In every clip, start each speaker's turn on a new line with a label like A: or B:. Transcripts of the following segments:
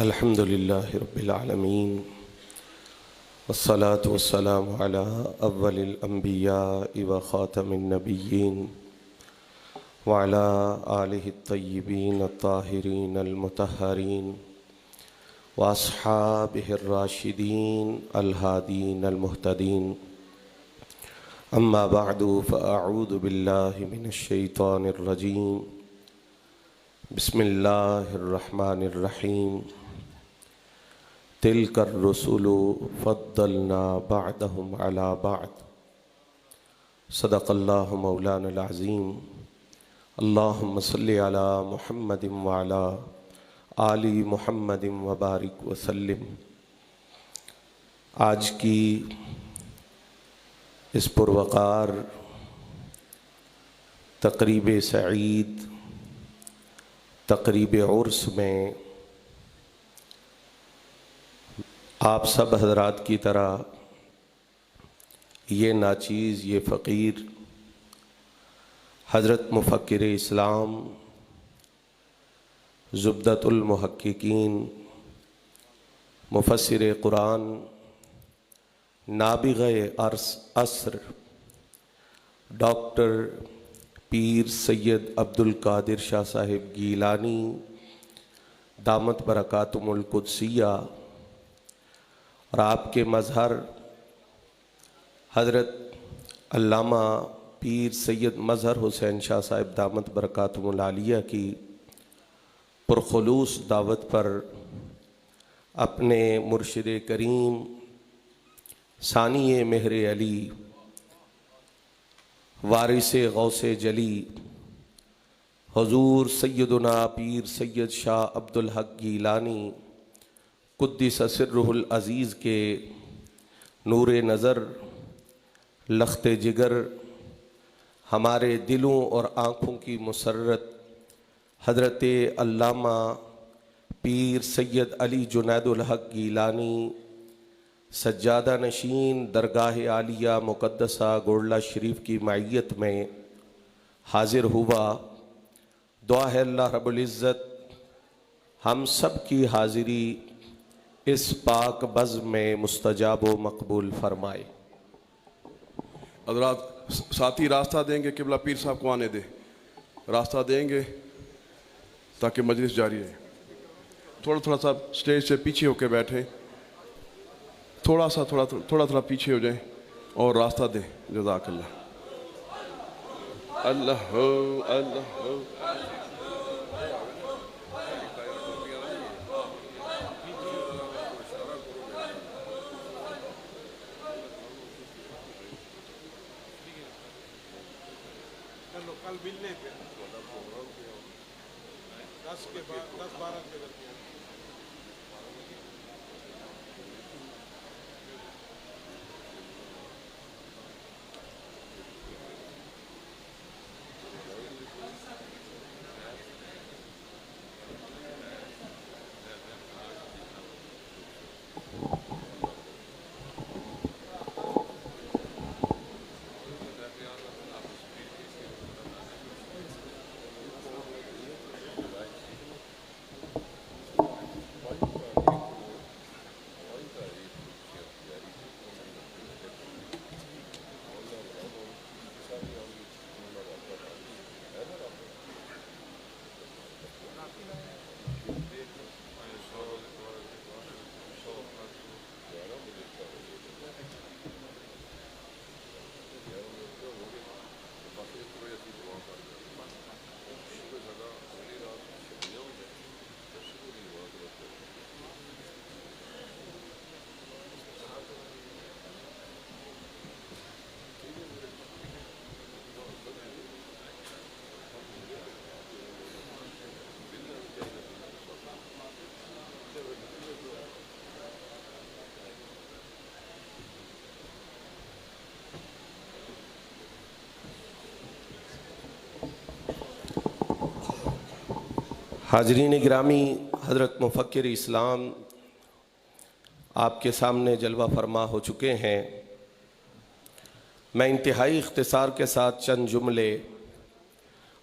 A: الحمد للہ رب العالمین والصلاة والسلام على اول الانبیاء وخاتم النبیین وعلى آلہ الطیبین الطاہرین المطہرین واصحابہ الراشدین الہادین المہتدین اما بعد فاعوذ باللہ من الشیطان الرجیم بسم اللہ الرحمن الرحیم تلک الرسل فضلنا بعدهم على بعد صدق اللہ مولانا العظیم اللہم صلی علی محمد وعلی آل محمد وبارک وسلم۔ آج کی اس پروقار تقریب سعید تقریب عرس میں آپ سب حضرات کی طرح یہ ناچیز، یہ فقیر حضرت مفکر اسلام زبدۃ المحققین مفسر قرآن نابغہ عصر ڈاکٹر پیر سید عبد القادر شاہ صاحب گیلانی دامت برکاتہم القدسیہ اور آپ کے مظہر حضرت علامہ پیر سید مظہر حسین شاہ صاحب دامت برکاتہم العالیہ کی پرخلوص دعوت پر اپنے مرشد کریم ثانی مہر علی وارث غوث جلی حضور سیدنا پیر سید شاہ عبد الحق گیلانی قدس سرہ العزیز کے نور نظر لخت جگر ہمارے دلوں اور آنکھوں کی مسرت حضرت علامہ پیر سید علی جنید الحق گیلانی سجادہ نشین درگاہ عالیہ مقدسہ گولڑہ شریف کی معیت میں حاضر ہوا۔ دعا ہے اللہ رب العزت ہم سب کی حاضری اس پاک بزم میں مستجاب و مقبول فرمائے۔
B: حضرات ساتھی راستہ دیں گے، قبلہ پیر صاحب کو آنے دیں، راستہ دیں گے تاکہ مجلس جاری رہے۔ تھوڑا سا سٹیج سے پیچھے ہو کے بیٹھیں، تھوڑا پیچھے ہو جائیں اور راستہ دیں۔ جزاک اللہ۔ اللہ ہو اللہ ہو۔
A: حاضرین گرامی، حضرت مفکر اسلام آپ کے سامنے جلوہ فرما ہو چکے ہیں۔ میں انتہائی اختصار کے ساتھ چند جملے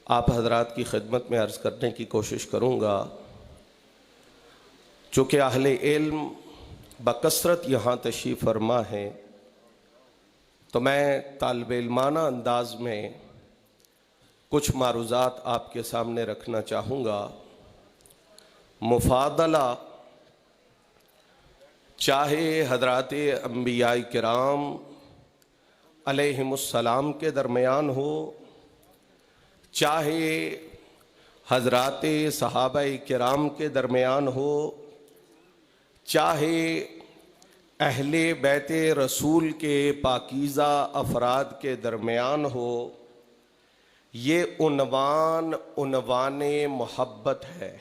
A: آپ حضرات کی خدمت میں عرض کرنے کی کوشش کروں گا۔ چونکہ اہل علم بکثرت یہاں تشریف فرما ہیں تو میں طالب علمانہ انداز میں کچھ معروضات آپ کے سامنے رکھنا چاہوں گا۔ مفاضلہ چاہے حضرات انبیاء کرام علیہم السلام کے درمیان ہو، چاہے حضرات صحابہ کرام کے درمیان ہو، چاہے اہل بیت رسول کے پاکیزہ افراد کے درمیان ہو، یہ عنوان محبت ہے۔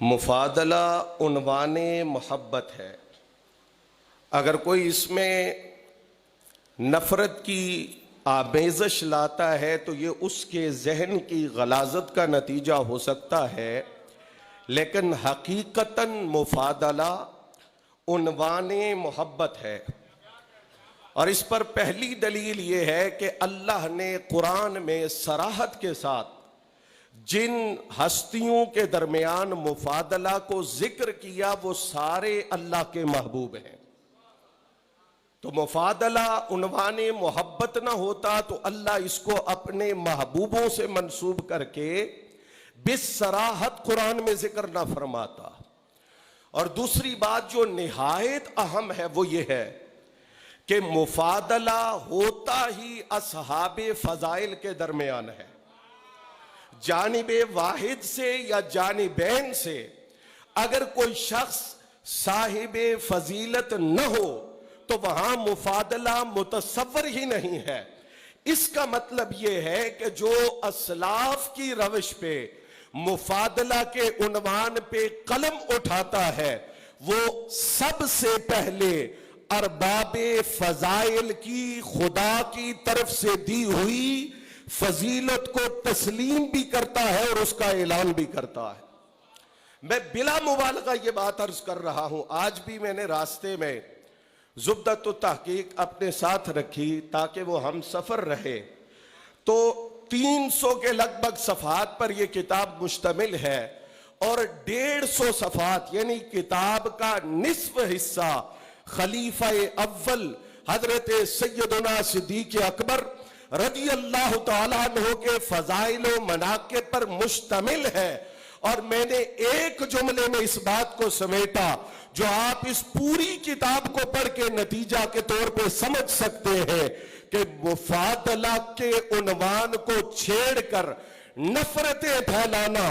A: مفاضلہ عنوان محبت ہے۔ اگر کوئی اس میں نفرت کی آمیزش لاتا ہے تو یہ اس کے ذہن کی غلاظت کا نتیجہ ہو سکتا ہے، لیکن حقیقتاً مفاضلہ عنوان محبت ہے۔ اور اس پر پہلی دلیل یہ ہے کہ اللہ نے قرآن میں صراحت کے ساتھ جن ہستیوں کے درمیان مفاضلہ کو ذکر کیا وہ سارے اللہ کے محبوب ہیں۔ تو مفاضلہ عنوان محبت نہ ہوتا تو اللہ اس کو اپنے محبوبوں سے منسوب کر کے بالصراحت قرآن میں ذکر نہ فرماتا۔ اور دوسری بات جو نہایت اہم ہے وہ یہ ہے کہ مفاضلہ ہوتا ہی اصحاب فضائل کے درمیان ہے۔ جانب واحد سے یا جانبین سے اگر کوئی شخص صاحب فضیلت نہ ہو تو وہاں مفاضلہ متصور ہی نہیں ہے۔ اس کا مطلب یہ ہے کہ جو اسلاف کی روش پہ مفاضلہ کے عنوان پہ قلم اٹھاتا ہے وہ سب سے پہلے ارباب فضائل کی خدا کی طرف سے دی ہوئی فضیلت کو تسلیم بھی کرتا ہے اور اس کا اعلان بھی کرتا ہے۔ میں بلا مبالغہ یہ بات عرض کر رہا ہوں، آج بھی میں نے راستے میں زبدۃ التحقیق اپنے ساتھ رکھی تاکہ وہ ہم سفر رہے، تو 300 کے لگ بھگ صفحات پر یہ کتاب مشتمل ہے اور 150 صفحات یعنی کتاب کا نصف حصہ خلیفہ اول حضرت سیدنا صدیق اکبر رضی اللہ تعالیٰ عنہ کے فضائل و مناقب پر مشتمل ہے۔ اور میں نے ایک جملے میں اس بات کو سمیٹا جو آپ اس پوری کتاب کو پڑھ کے نتیجہ کے طور پہ سمجھ سکتے ہیں کہ مفاضلہ کے عنوان کو چھیڑ کر نفرتیں پھیلانا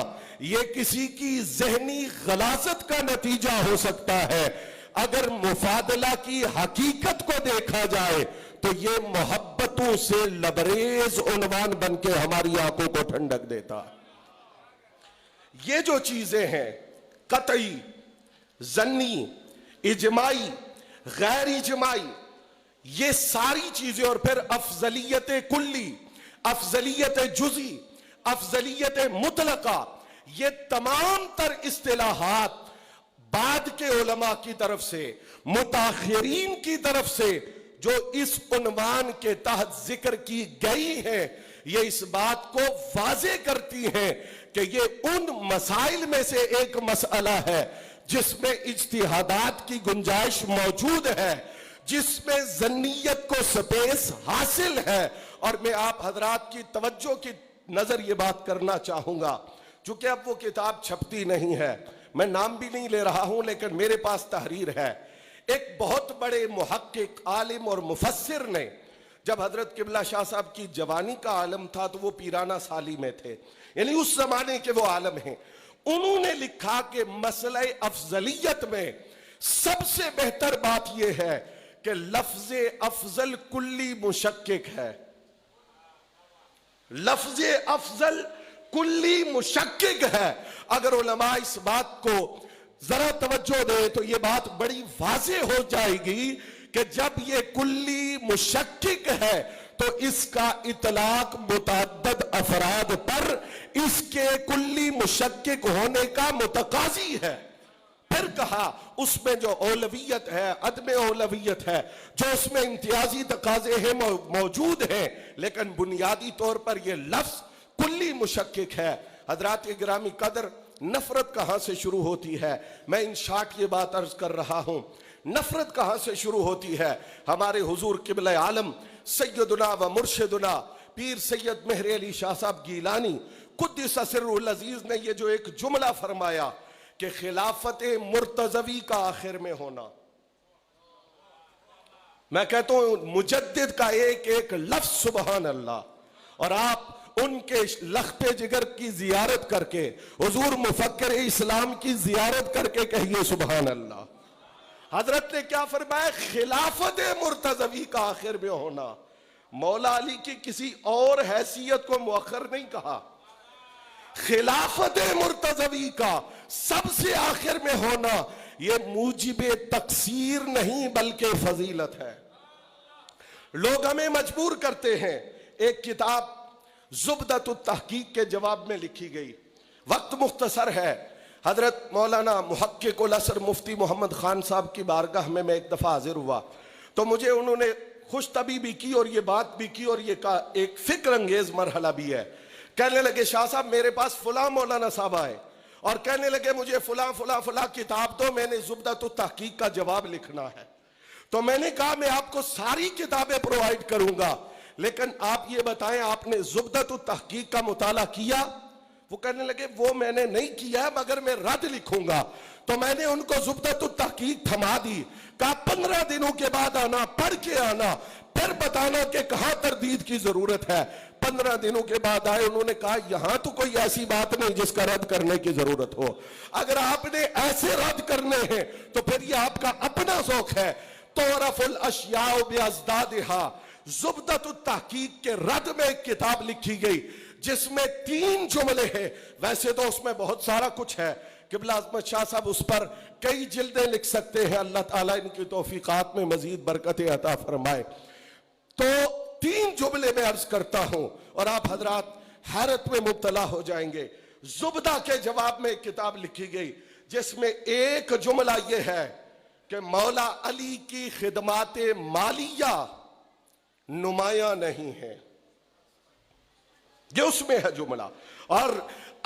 A: یہ کسی کی ذہنی غلاظت کا نتیجہ ہو سکتا ہے۔ اگر مفاضلہ کی حقیقت کو دیکھا جائے تو یہ محبتوں سے لبریز عنوان بن کے ہماری آنکھوں کو ٹھنڈک دیتا ہے۔ یہ جو چیزیں ہیں قطعی، ظنی، اجماعی، غیر اجماعی، یہ ساری چیزیں، اور پھر افضلیت کلی، افضلیت جزئی، افضلیت مطلقہ، یہ تمام تر اصطلاحات بعد کے علماء کی طرف سے، متاخرین کی طرف سے جو اس عنوان کے تحت ذکر کی گئی ہیں، یہ اس بات کو واضح کرتی ہیں کہ یہ ان مسائل میں سے ایک مسئلہ ہے جس میں اجتہادات کی گنجائش موجود ہے، جس میں ظنیت کو سپیس حاصل ہے۔ اور میں آپ حضرات کی توجہ کی نظر یہ بات کرنا چاہوں گا، چونکہ اب وہ کتاب چھپتی نہیں ہے، میں نام بھی نہیں لے رہا ہوں لیکن میرے پاس تحریر ہے۔ ایک بہت بڑے محقق، عالم اور مفسر نے، جب حضرت قبلہ شاہ صاحب کی جوانی کا عالم تھا تو وہ پیرانہ سالی میں تھے، یعنی اس زمانے کے وہ عالم ہیں، انہوں نے لکھا کہ مسئلہ افضلیت میں سب سے بہتر بات یہ ہے کہ لفظ افضل کلی مشکک ہے۔ لفظ افضل کلی مشکک ہے۔ اگر علماء اس بات کو ذرا توجہ دے تو یہ بات بڑی واضح ہو جائے گی کہ جب یہ کلی مشکک ہے تو اس کا اطلاق متعدد افراد پر اس کے کلی مشکک ہونے کا متقاضی ہے۔ پھر کہا اس میں جو اولویت ہے، عدم اولویت ہے، جو اس میں امتیازی تقاضے ہیں موجود ہیں، لیکن بنیادی طور پر یہ لفظ کلی مشکک ہے۔ حضرات گرامی قدر، نفرت کہاں سے شروع ہوتی ہے؟ میں ان شارٹ یہ بات عرض کر رہا ہوں، نفرت کہاں سے شروع ہوتی ہے؟ ہمارے حضور قبلہ عالم سیدنا و مرشدنا پیر سید مہر علی شاہ صاحب گیلانی قدس سرہ العزیز نے یہ جو ایک جملہ فرمایا کہ خلافت مرتضوی کا آخر میں ہونا، میں کہتا ہوں مجدد کا ایک ایک لفظ سبحان اللہ، اور آپ ان کے لخت جگر کی زیارت کر کے حضور مفکر اسلام کی زیارت کر کے کہیے سبحان اللہ۔ حضرت نے کیا فرمایا؟ خلافت مرتضوی کا آخر میں ہونا۔ مولا علی کی کسی اور حیثیت کو مؤخر نہیں کہا، خلافت مرتضوی کا سب سے آخر میں ہونا یہ موجب تقصیر نہیں بلکہ فضیلت ہے۔ لوگ ہمیں مجبور کرتے ہیں، ایک کتاب زبدۃ التحقیق کے جواب میں لکھی گئی، وقت مختصر ہے، حضرت مولانا محقق العصر مفتی محمد خان صاحب کی بارگاہ میں ایک دفعہ حاضر ہوا تو مجھے انہوں نے خوش طبیعی کی اور یہ بات بھی کی اور یہ ایک فکر انگیز مرحلہ بھی ہے۔ کہنے لگے شاہ صاحب میرے پاس فلاں مولانا صاحب آئے اور کہنے لگے مجھے فلاں فلاں فلاں کتاب دو، میں نے زبدۃ التحقیق کا جواب لکھنا ہے۔ تو میں نے کہا میں آپ کو ساری کتابیں پرووائیڈ کروں گا، لیکن آپ یہ بتائیں آپ نے زبدۃ التحقیق کا مطالعہ کیا؟ وہ کہنے لگے وہ میں نے نہیں کیا مگر میں رد لکھوں گا۔ تو میں نے ان کو زبدۃ التحقیق تھما دی، کہا 15 دنوں کے بعد آنا، پڑھ کے آنا، پھر بتانا کہ کہاں تردید کی ضرورت ہے۔ 15 دنوں کے بعد آئے، انہوں نے کہا یہاں تو کوئی ایسی بات نہیں جس کا رد کرنے کی ضرورت ہو، اگر آپ نے ایسے رد کرنے ہیں تو پھر یہ آپ کا اپنا ذوق ہے۔ تعرف الاشیاء بازدادہا، زبدۃ التحقیق کے رد میں ایک کتاب لکھی گئی جس میں 3 جملے ہیں، ویسے تو اس میں بہت سارا کچھ ہے، قبلہ عظمت شاہ صاحب اس پر کئی جلدیں لکھ سکتے ہیں، اللہ تعالیٰ ان کی توفیقات میں مزید برکت عطا فرمائے۔ تو 3 جملے میں عرض کرتا ہوں اور آپ حضرات حیرت میں مبتلا ہو جائیں گے۔ زبدہ کے جواب میں ایک کتاب لکھی گئی جس میں ایک جملہ یہ ہے کہ مولا علی کی خدمات مالیہ نمایاں نہیں ہیں، یہ اس میں ہے جملہ۔ اور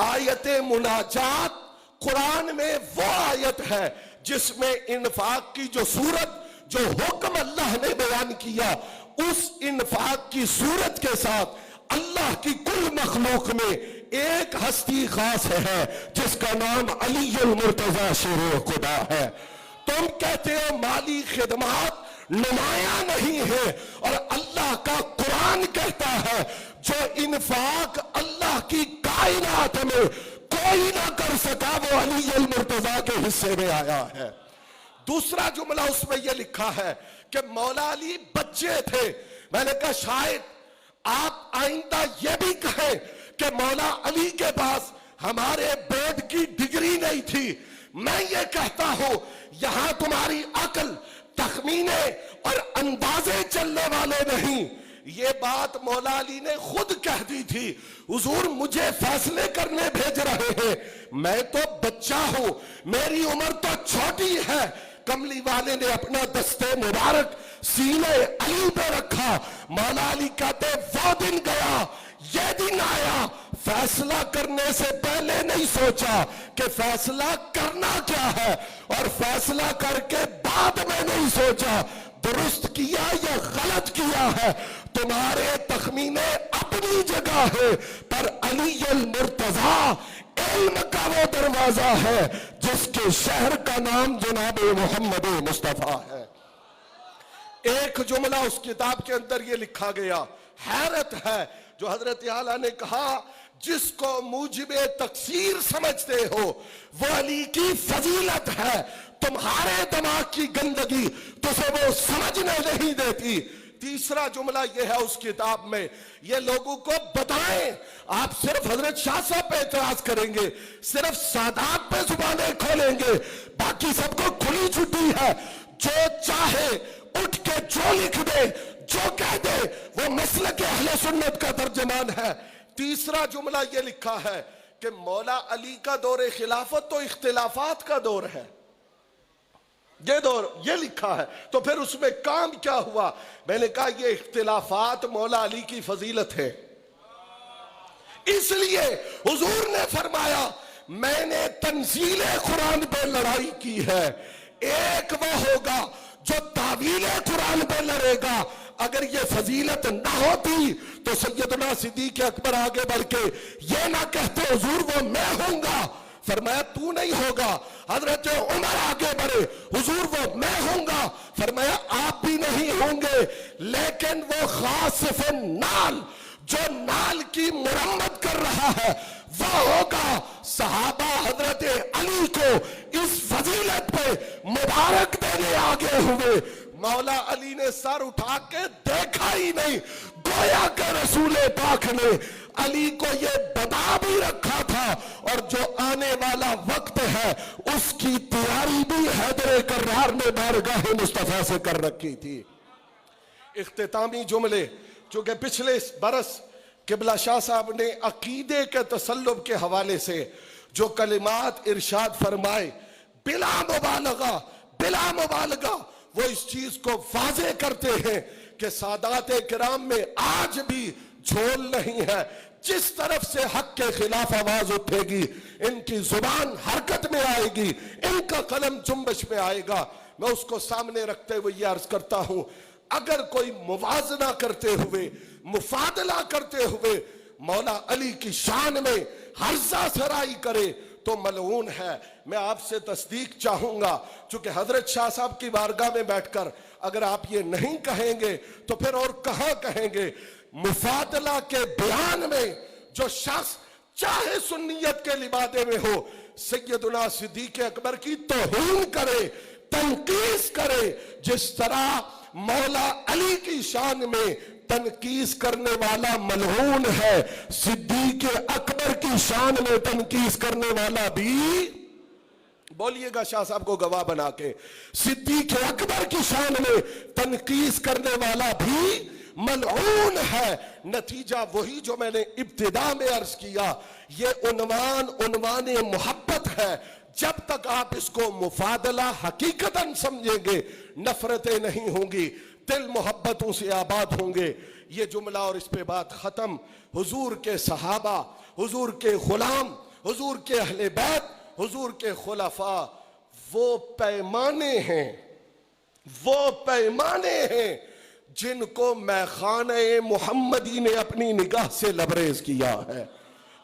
A: آیت مناجات قرآن میں وہ آیت ہے جس میں انفاق کی جو صورت، جو حکم اللہ نے بیان کیا، اس انفاق کی صورت کے ساتھ اللہ کی کل مخلوق میں ایک ہستی خاص ہے جس کا نام علی المرتضی شیر خدا ہے۔ تم کہتے ہو مالی خدمات نمایاں نہیں ہے، اور اللہ کا قرآن کہتا ہے جو انفاق اللہ کی کائنات میں کوئی نہ کر سکا وہ علی المرتضی کے حصے میں آیا ہے۔ دوسرا جملہ اس میں یہ لکھا ہے کہ مولا علی بچے تھے۔ میں نے کہا شاید آپ آئندہ یہ بھی کہیں کہ مولا علی کے پاس ہمارے بورڈ کی ڈگری نہیں تھی۔ میں یہ کہتا ہوں یہاں تمہاری عقل، تخمینے اور اندازے چلنے والے نہیں، یہ بات مولا علی نے خود کہہ دی تھی، حضور مجھے فیصلے کرنے بھیج رہے ہیں، میں تو بچہ ہوں، میری عمر تو چھوٹی ہے۔ کملی والے نے اپنا دستے مبارک سینے علی پہ رکھا، مولا علی کہتے وہ دن گیا، یہ دن آیا، فیصلہ کرنے سے پہلے نہیں سوچا کہ فیصلہ کرنا کیا ہے، اور فیصلہ کر کے بعد میں نہیں سوچا درست کیا یا غلط کیا ہے۔ تمہارے تخمینے اپنی جگہ ہے، پر علی المرتضی علم کا وہ دروازہ ہے جس کے شہر کا نام جناب محمد مصطفیٰ ہے۔ ایک جملہ اس کتاب کے اندر یہ لکھا گیا، حیرت ہے، جو حضرت اعلیٰ نے کہا جس کو موجب تقصیر سمجھتے ہو وہ علی کی فضیلت ہے، تمہارے دماغ کی گندگی تجھے وہ سمجھنے نہیں دیتی۔ تیسرا جملہ یہ ہے اس کتاب میں، یہ لوگوں کو بتائیں، آپ صرف حضرت شاہ صاحب پہ اعتراض کریں گے، صرف سادات پہ زبانیں کھولیں گے، باقی سب کو کھلی چھٹی ہے، جو چاہے اٹھ کے جو لکھ دے، جو کہہ دے، وہ مسلک اہل سنت کا ترجمان ہے۔ تیسرا جملہ یہ لکھا ہے کہ مولا علی کا دور خلافت تو اختلافات کا دور ہے، یہ دور یہ لکھا ہے، تو پھر اس میں کام کیا ہوا؟ میں نے کہا یہ اختلافات مولا علی کی فضیلت ہے، اس لیے حضور نے فرمایا میں نے تنزیل قرآن پہ لڑائی کی ہے. ایک وہ ہوگا جو تعویل قرآن پہ لڑے گا. اگر یہ فضیلت نہ ہوتی تو سیدنا صدیق اکبر آگے بڑھ کے یہ نہ کہتے حضور وہ میں ہوں گا. فرمایا تو نہیں ہوگا. حضرت عمر آگے بڑھے حضور وہ میں ہوں گا. فرمایا آپ بھی نہیں ہوں گے. لیکن وہ خاصف نال جو نال کی مرمت کر رہا ہے وہ ہوگا. صحابہ حضرت علی کو اس فضیلت پہ مبارک دینے آگے ہوئے. مولا علی نے سر اٹھا کے دیکھا ہی نہیں, گویا کہ رسول پاک نے علی کو یہ بتا بھی رکھا تھا, اور جو آنے والا وقت ہے اس کی تیاری بھی حیدر کرار نے بارگاہ مصطفیٰ سے کر رکھی تھی. اختتامی جملے, چونکہ پچھلے برس قبلہ شاہ صاحب نے عقیدے کے تسلب کے حوالے سے جو کلمات ارشاد فرمائے, بلا مبالغہ وہ اس چیز کو واضح کرتے ہیں کہ سادات کرام میں آج بھی جھول نہیں ہے. جس طرف سے حق کے خلاف آواز اٹھے گی ان کی زبان حرکت میں آئے گی, ان کا قلم جنبش میں آئے گا. میں اس کو سامنے رکھتے ہوئے یہ عرض کرتا ہوں, اگر کوئی موازنہ کرتے ہوئے, مفاضلہ کرتے ہوئے مولا علی کی شان میں ہرزہ سرائی کرے تو ملعون ہے. میں آپ سے تصدیق چاہوں گا, چونکہ حضرت شاہ صاحب کی بارگاہ میں بیٹھ کر اگر آپ یہ نہیں کہیں گے تو پھر اور کہاں کہیں گے. مفاضلہ کے بیان میں جو شخص چاہے سنیت کے لبادے میں ہو سیدنا صدیق اکبر کی توہین کرے, تنقیص کرے, جس طرح مولا علی کی شان میں تنقیص کرنے والا ملعون ہے, صدیق اکبر کی شان میں تنقیص کرنے والا بھی, بولیے گا شاہ صاحب کو گواہ بنا کے, صدیق اکبر کی شان میں تنقیص کرنے والا بھی ملعون ہے. نتیجہ وہی جو میں نے ابتدا میں عرض کیا, یہ عنوان محبت ہے. جب تک آپ اس کو مفاضلہ حقیقتاً سمجھیں گے نفرتیں نہیں ہوں گی, دل محبتوں سے آباد ہوں گے. یہ جملہ اور اس پہ بات ختم. حضور کے صحابہ, حضور کے غلام, حضور کے اہل بیت, حضور کے خلفاء وہ پیمانے ہیں جن کو میخانہ محمدی نے اپنی نگاہ سے لبریز کیا ہے.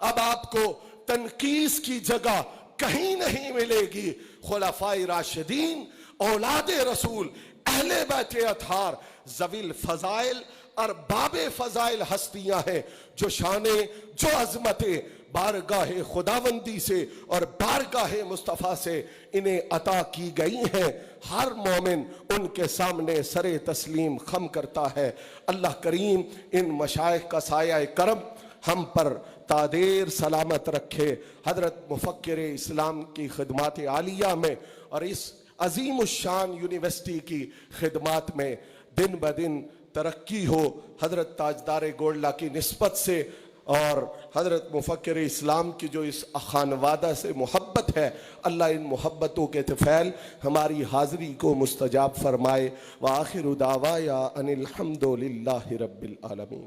A: اب آپ کو تنقیص کی جگہ کہیں نہیں ملے گی. خلفاء راشدین, اولاد رسول, اہل بیت اطہار ذوی الفضائل اور باب فضائل ہستیاں ہیں جو شانیں, جو عظمتیں بارگاہ خداوندی سے اور بارگاہ مصطفیٰ سے انہیں عطا کی گئی ہیں. ہر مومن ان کے سامنے سر تسلیم خم کرتا ہے. اللہ کریم ان مشائخ کا سایہ کرم ہم پر تادیر سلامت رکھے. حضرت مفکر اسلام کی خدمات عالیہ میں اور اس عظیم الشان یونیورسٹی کی خدمات میں دن بدن ترقی ہو. حضرت تاجدار گولڈا کی نسبت سے اور حضرت مفکر اسلام کی جو اس خانوادہ سے محبت ہے, اللہ ان محبتوں کے طفیل ہماری حاضری کو مستجاب فرمائے. وآخر دعوایا ان الحمد للہ رب العالمین.